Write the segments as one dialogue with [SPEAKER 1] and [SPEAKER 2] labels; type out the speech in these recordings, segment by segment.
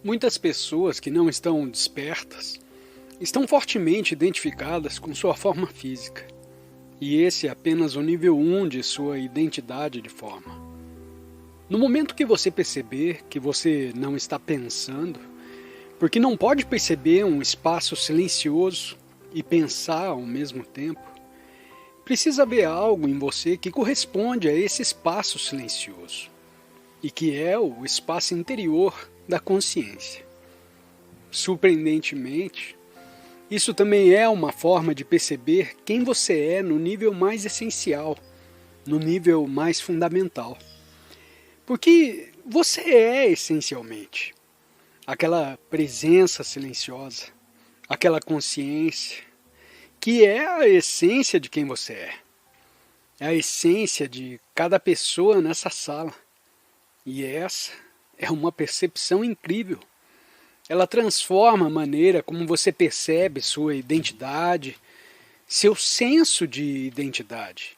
[SPEAKER 1] Muitas pessoas que não estão despertas estão fortemente identificadas com sua forma física, e esse é apenas o nível 1 de sua identidade de forma. No momento que você perceber que você não está pensando, porque não pode perceber um espaço silencioso e pensar ao mesmo tempo, precisa haver algo em você que corresponde a esse espaço silencioso, e que é o espaço interior da consciência. Surpreendentemente, isso também é uma forma de perceber quem você é no nível mais essencial, no nível mais fundamental. Porque você é essencialmente aquela presença silenciosa, aquela consciência, que é a essência de quem você é. É a essência de cada pessoa nessa sala. E essa é uma percepção incrível. Ela transforma a maneira como você percebe sua identidade, seu senso de identidade,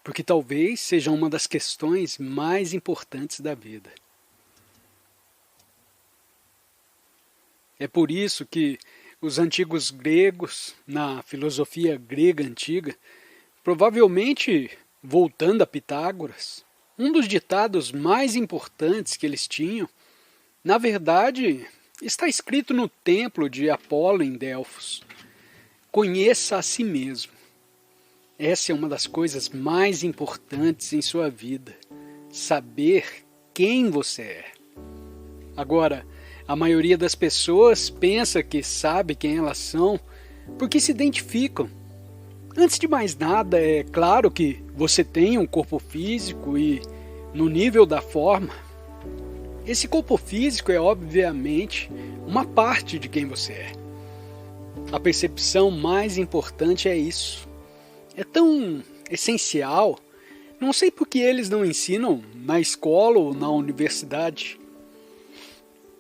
[SPEAKER 1] porque talvez seja uma das questões mais importantes da vida. É por isso que os antigos gregos, na filosofia grega antiga, provavelmente voltando a Pitágoras, um dos ditados mais importantes que eles tinham, na verdade, está escrito no templo de Apolo em Delfos. Conheça a si mesmo. Essa é uma das coisas mais importantes em sua vida. Saber quem você é. Agora, a maioria das pessoas pensa que sabe quem elas são porque se identificam. Antes de mais nada, é claro que você tem um corpo físico e, no nível da forma, esse corpo físico é obviamente uma parte de quem você é. A percepção mais importante é isso. É tão essencial, não sei por que eles não ensinam na escola ou na universidade.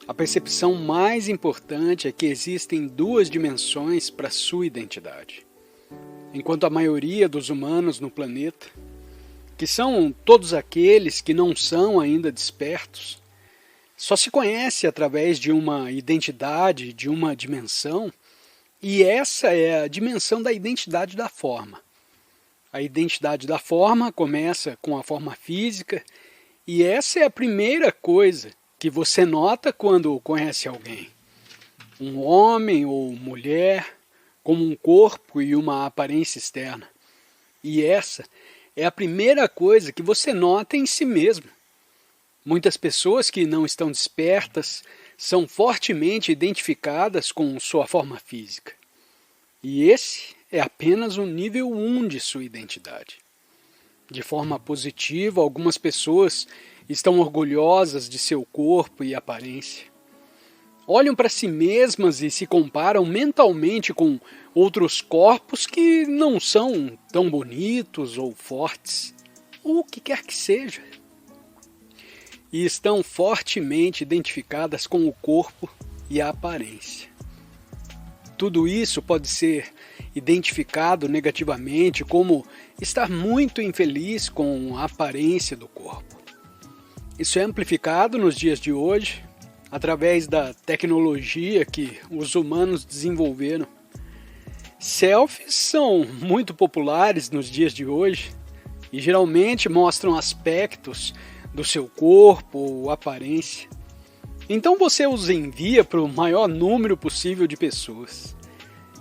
[SPEAKER 1] A percepção mais importante é que existem duas dimensões para sua identidade. Enquanto a maioria dos humanos no planeta, que são todos aqueles que não são ainda despertos, só se conhece através de uma identidade, de uma dimensão, e essa é a dimensão da identidade da forma. A identidade da forma começa com a forma física, e essa é a primeira coisa que você nota quando conhece alguém. Um homem ou mulher, como um corpo e uma aparência externa. E essa é a primeira coisa que você nota em si mesmo. Muitas pessoas que não estão despertas são fortemente identificadas com sua forma física. E esse é apenas o nível 1 de sua identidade. De forma positiva, algumas pessoas estão orgulhosas de seu corpo e aparência. Olham para si mesmas e se comparam mentalmente com outros corpos que não são tão bonitos ou fortes, ou o que quer que seja. E estão fortemente identificadas com o corpo e a aparência. Tudo isso pode ser identificado negativamente como estar muito infeliz com a aparência do corpo. Isso é amplificado nos dias de hoje, através da tecnologia que os humanos desenvolveram. Selfies são muito populares nos dias de hoje e geralmente mostram aspectos do seu corpo ou aparência. Então você os envia para o maior número possível de pessoas.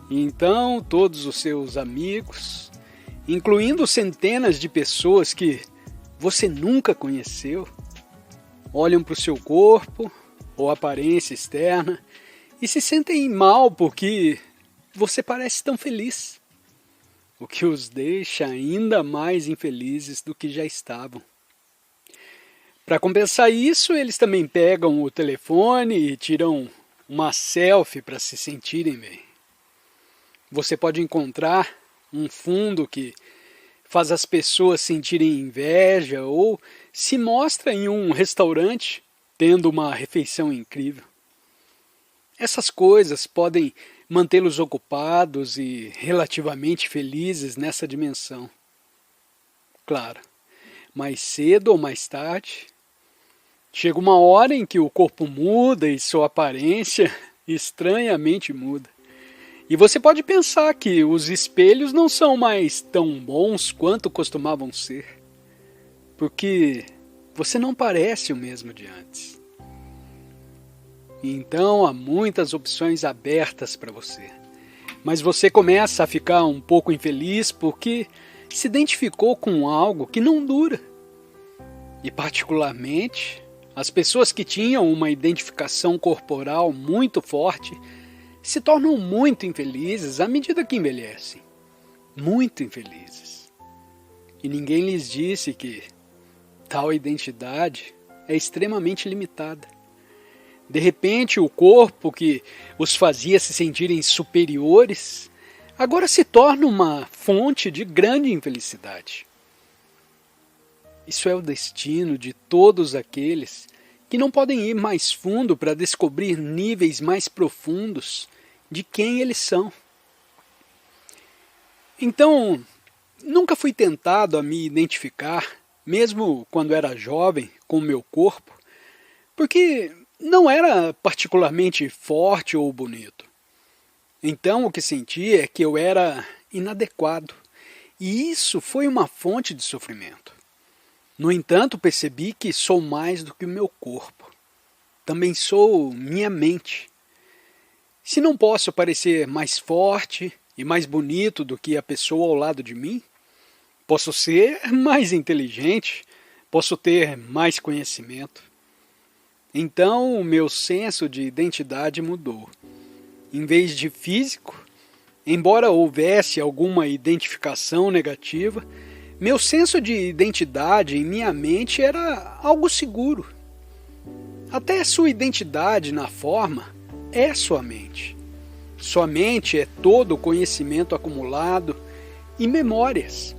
[SPEAKER 1] E então todos os seus amigos, incluindo centenas de pessoas que você nunca conheceu, olham para o seu corpo ou aparência externa e se sentem mal porque você parece tão feliz, o que os deixa ainda mais infelizes do que já estavam. Para compensar isso, eles também pegam o telefone e tiram uma selfie para se sentirem bem. Você pode encontrar um fundo que faz as pessoas sentirem inveja ou se mostra em um restaurante tendo uma refeição incrível. Essas coisas podem mantê-los ocupados e relativamente felizes nessa dimensão. Claro, mais cedo ou mais tarde, Chega uma hora em que o corpo muda e sua aparência estranhamente muda. E você pode pensar que os espelhos não são mais tão bons quanto costumavam ser, porque você não parece o mesmo de antes. Então há muitas opções abertas para você. Mas você começa a ficar um pouco infeliz porque se identificou com algo que não dura. E particularmente, as pessoas que tinham uma identificação corporal muito forte se tornam muito infelizes à medida que envelhecem. Muito infelizes. E ninguém lhes disse que tal identidade é extremamente limitada. De repente, o corpo que os fazia se sentirem superiores, agora se torna uma fonte de grande infelicidade. Isso é o destino de todos aqueles que não podem ir mais fundo para descobrir níveis mais profundos de quem eles são. Então, nunca fui tentado a me identificar, mesmo quando era jovem, com o meu corpo, porque não era particularmente forte ou bonito. Então o que senti é que eu era inadequado, e isso foi uma fonte de sofrimento. No entanto, percebi que sou mais do que o meu corpo. Também sou minha mente. Se não posso parecer mais forte e mais bonito do que a pessoa ao lado de mim, posso ser mais inteligente, posso ter mais conhecimento. Então o meu senso de identidade mudou. Em vez de físico, embora houvesse alguma identificação negativa, meu senso de identidade em minha mente era algo seguro. Até sua identidade na forma é sua mente. Sua mente é todo o conhecimento acumulado e memórias.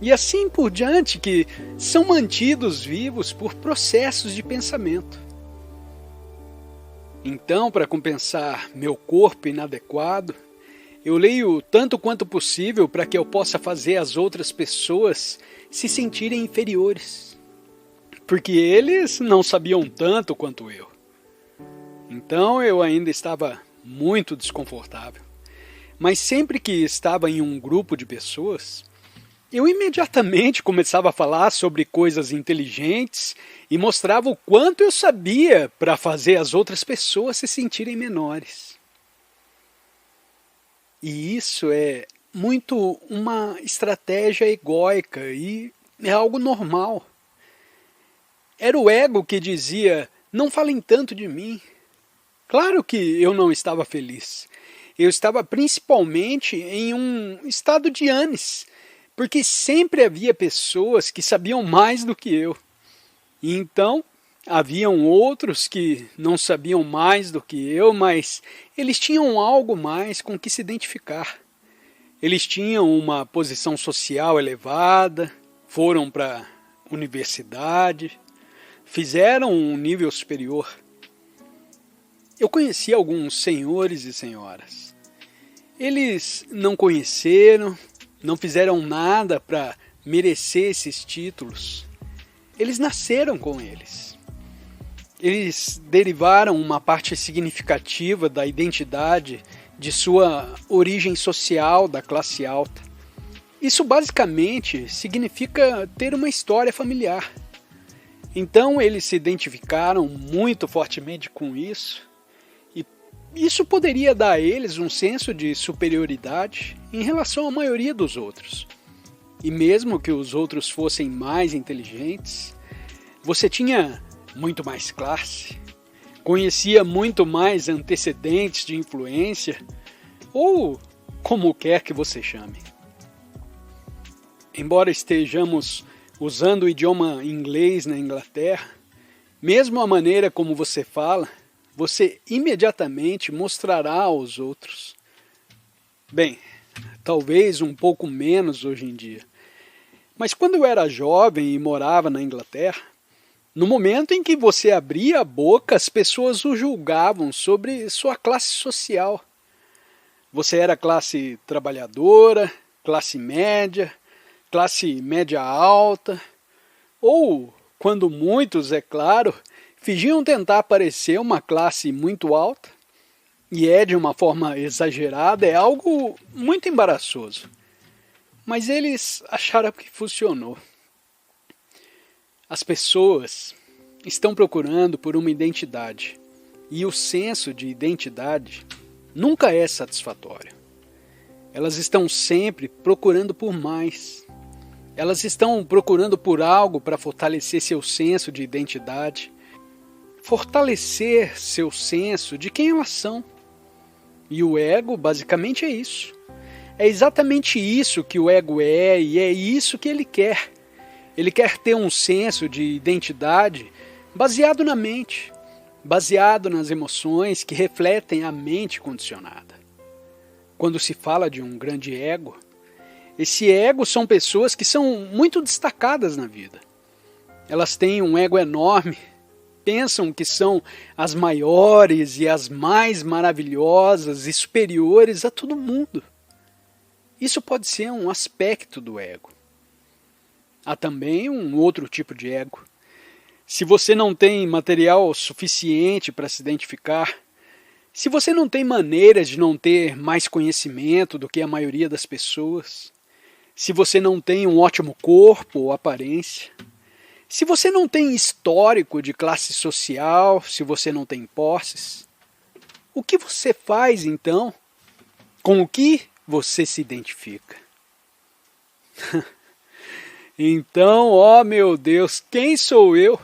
[SPEAKER 1] E assim por diante que são mantidos vivos por processos de pensamento. Então, para compensar meu corpo inadequado, eu leio tanto quanto possível para que eu possa fazer as outras pessoas se sentirem inferiores. Porque eles não sabiam tanto quanto eu. Então eu ainda estava muito desconfortável. Mas sempre que estava em um grupo de pessoas, eu imediatamente começava a falar sobre coisas inteligentes e mostrava o quanto eu sabia para fazer as outras pessoas se sentirem menores. E isso é muito uma estratégia egóica e é algo normal. Era o ego que dizia, não falem tanto de mim. Claro que eu não estava feliz. Eu estava principalmente em um estado de ânsia, porque sempre havia pessoas que sabiam mais do que eu. E então, haviam outros que não sabiam mais do que eu, mas eles tinham algo mais com que se identificar. Eles tinham uma posição social elevada, foram para a universidade, fizeram um nível superior. Eu conheci alguns senhores e senhoras. Eles não conheceram, não fizeram nada para merecer esses títulos. Eles nasceram com eles. Eles derivaram uma parte significativa da identidade de sua origem social da classe alta. Isso basicamente significa ter uma história familiar. Então eles se identificaram muito fortemente com isso, e isso poderia dar a eles um senso de superioridade em relação à maioria dos outros. E mesmo que os outros fossem mais inteligentes, você tinha muito mais classe, conhecia muito mais antecedentes de influência, ou como quer que você chame. Embora estejamos usando o idioma inglês na Inglaterra, mesmo a maneira como você fala, você imediatamente mostrará aos outros. Bem, talvez um pouco menos hoje em dia. Mas quando eu era jovem e morava na Inglaterra, no momento em que você abria a boca, as pessoas o julgavam sobre sua classe social. Você era classe trabalhadora, classe média alta, ou, quando muitos, é claro, fingiam tentar parecer uma classe muito alta, e é de uma forma exagerada, é algo muito embaraçoso. Mas eles acharam que funcionou. As pessoas estão procurando por uma identidade, e o senso de identidade nunca é satisfatório. Elas estão sempre procurando por mais. Elas estão procurando por algo para fortalecer seu senso de identidade, fortalecer seu senso de quem elas são. E o ego basicamente é isso. É exatamente isso que o ego é e é isso que ele quer. Ele quer ter um senso de identidade baseado na mente, baseado nas emoções que refletem a mente condicionada. Quando se fala de um grande ego, esse ego são pessoas que são muito destacadas na vida. Elas têm um ego enorme, pensam que são as maiores e as mais maravilhosas e superiores a todo mundo. Isso pode ser um aspecto do ego. Há também um outro tipo de ego. Se você não tem material suficiente para se identificar, se você não tem maneiras de não ter mais conhecimento do que a maioria das pessoas, se você não tem um ótimo corpo ou aparência, se você não tem histórico de classe social, se você não tem posses, o que você faz então? Com o que você se identifica? Então, ó meu Deus, quem sou eu?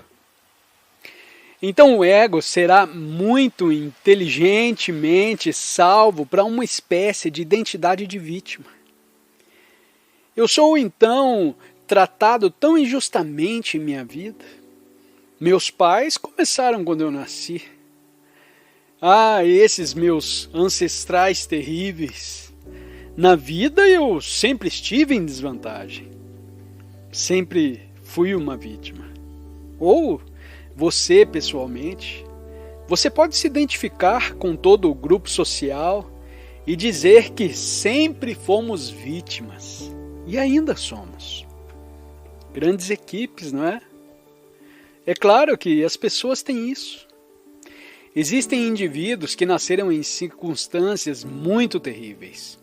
[SPEAKER 1] Então o ego será muito inteligentemente salvo para uma espécie de identidade de vítima. Eu sou então tratado tão injustamente em minha vida. Meus pais começaram quando eu nasci. Ah, esses meus ancestrais terríveis. Na vida eu sempre estive em desvantagem. Sempre fui uma vítima. Ou você, pessoalmente, você pode se identificar com todo o grupo social e dizer que sempre fomos vítimas. E ainda somos. Grandes equipes, não é? É claro que as pessoas têm isso. Existem indivíduos que nasceram em circunstâncias muito terríveis.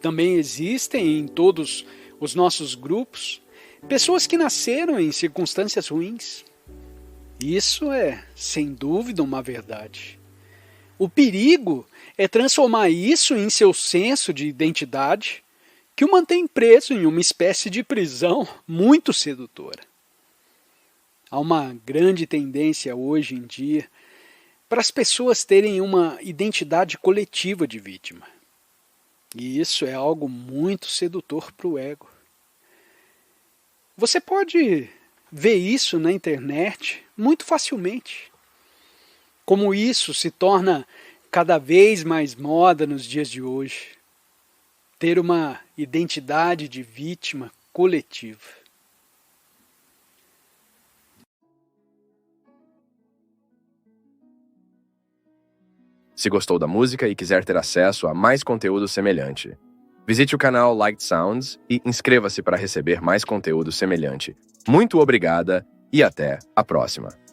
[SPEAKER 1] Também existem em todos os nossos grupos pessoas que nasceram em circunstâncias ruins. Isso é, sem dúvida, uma verdade. O perigo é transformar isso em seu senso de identidade, que o mantém preso em uma espécie de prisão muito sedutora. Há uma grande tendência hoje em dia para as pessoas terem uma identidade coletiva de vítima. E isso é algo muito sedutor para o ego. Você pode ver isso na internet muito facilmente. Como isso se torna cada vez mais moda nos dias de hoje. Ter uma identidade de vítima coletiva.
[SPEAKER 2] Se gostou da música e quiser ter acesso a mais conteúdo semelhante, visite o canal Liked Sounds e inscreva-se para receber mais conteúdo semelhante. Muito obrigada e até a próxima!